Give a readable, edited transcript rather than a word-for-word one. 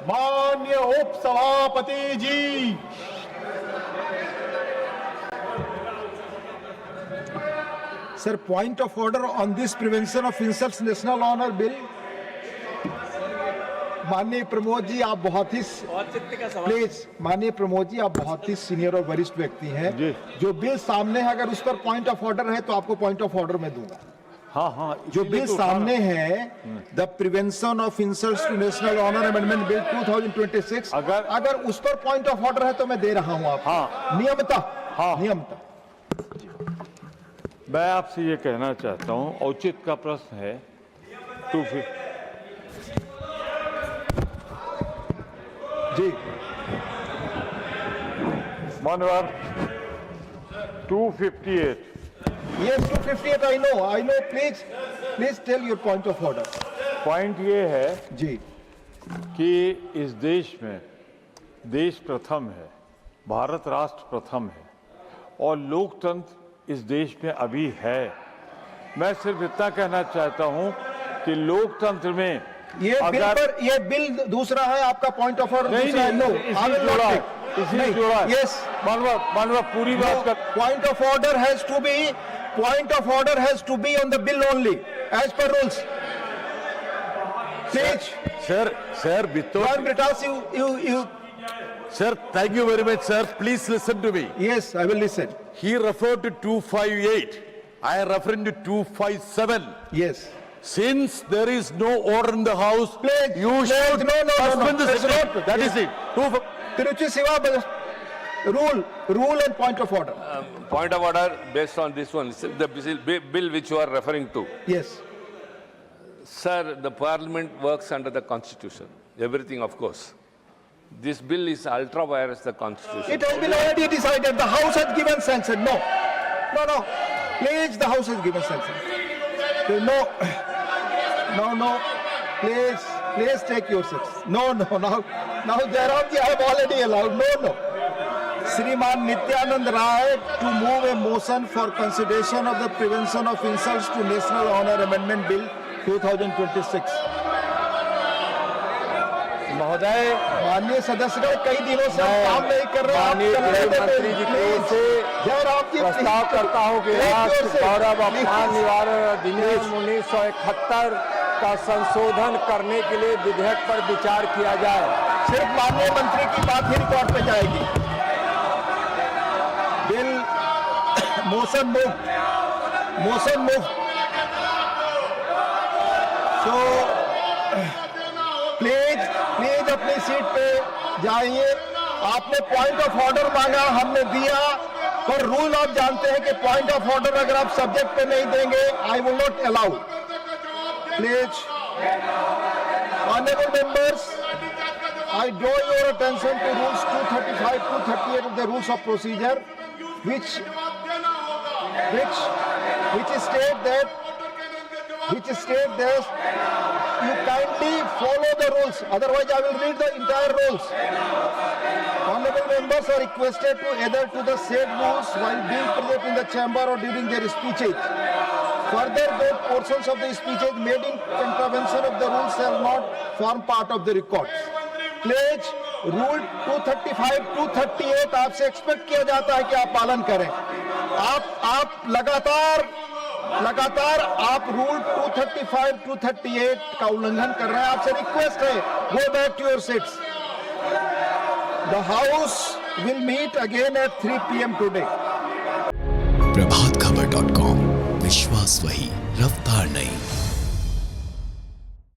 माननीय उप सभापति जी, Sir, point of order on this prevention of insults national honor bill. माननीय प्रमोद जी, आप बहुत ही प्लीज माननीय प्रमोद जी, आप बहुत ही सीनियर और वरिष्ठ व्यक्ति हैं। जो बिल सामने है, अगर उस पर पॉइंट ऑफ ऑर्डर है तो आपको पॉइंट ऑफ ऑर्डर में दूंगा। हाँ, जो बिल सामने है, the prevention of insults to national honour amendment bill 2026, अगर उस पर पॉइंट ऑफ ऑर्डर है तो मैं दे रहा हूं आपको। नियमता। मैं आपसे ये कहना चाहता हूं, औचित्य का प्रश्न है। जी माननीय 258। Yes, 258. I know. Please tell your point of order. Point ये है जी कि इस देश में देश प्रथम है, भारत राष्ट्र प्रथम है और लोकतंत्र इस देश में अभी है। मैं सिर्फ इतना कहना चाहता हूं कि लोकतंत्र में ये बिल दूसरा है, आपका पॉइंट ऑफ ऑर्डर नहीं, इसी जोड़ा है। यस मानवा पूरी बात का point of order has to be on the bill only as per rules. Please Sir, John Britas, you Sir, thank you very much, sir. Please listen to me. Yes, I will listen. He referred to 258. I am referring to 257. Yes. Since there is no order in the house, Please, you should no. suspend the That's sitting. not- That is it. Tiruchi Siva, rule and point of order. Point of order based on this one, the bill which you are referring to. Yes. Sir, the parliament works under the constitution. Everything, of course. This bill is ultra vires the constitution. It has been already decided. The House has given sanction. No. Please, the House has given sanction. No. Please take your seats. No. Now, Jairamji, I have already allowed. No. Shriman Nityanand Rai to move a motion for consideration of the prevention of insults to national honor amendment bill 2026. महोदय, माननीय सदस्य, कई दिनों से हम काम नहीं कर रहे हैं। माननीय गृहमंत्री जी की ओर से प्रस्ताव करता हूं कि राष्ट्र गौरव अपमान निवारण अधिनियम 1971 का संशोधन करने के लिए विधेयक पर विचार किया जाए। सिर्फ माननीय मंत्री की बात ही रिकॉर्ड पे जाएगी। Bill motion move. So please अपनी सीट पे जाइए। आपने पॉइंट ऑफ ऑर्डर मांगा, हमने दिया, पर रूल आप जानते हैं कि पॉइंट ऑफ ऑर्डर अगर आप सब्जेक्ट पे नहीं देंगे, I will not allow. Please honourable members, I draw your attention to rules 235, 238 of the rules of procedure, which state that you kindly follow the rules. Otherwise, I will read the entire rules. Honorable members are requested to adhere to the said rules while being present in the chamber or during their speeches. Further, those portions of the speeches made in contravention of the rules shall not form part of the records. Please rule 235, 238 आपसे expect किया जाता है कि आप पालन करें। आप लगातार आप रूल 235, 238 का उल्लंघन कर रहे हैं। आपसे रिक्वेस्ट है, go back to your seats. The house will meet again at 3 PM today. प्रभातखबर.com, विश्वास वही, रफ्तार नहीं।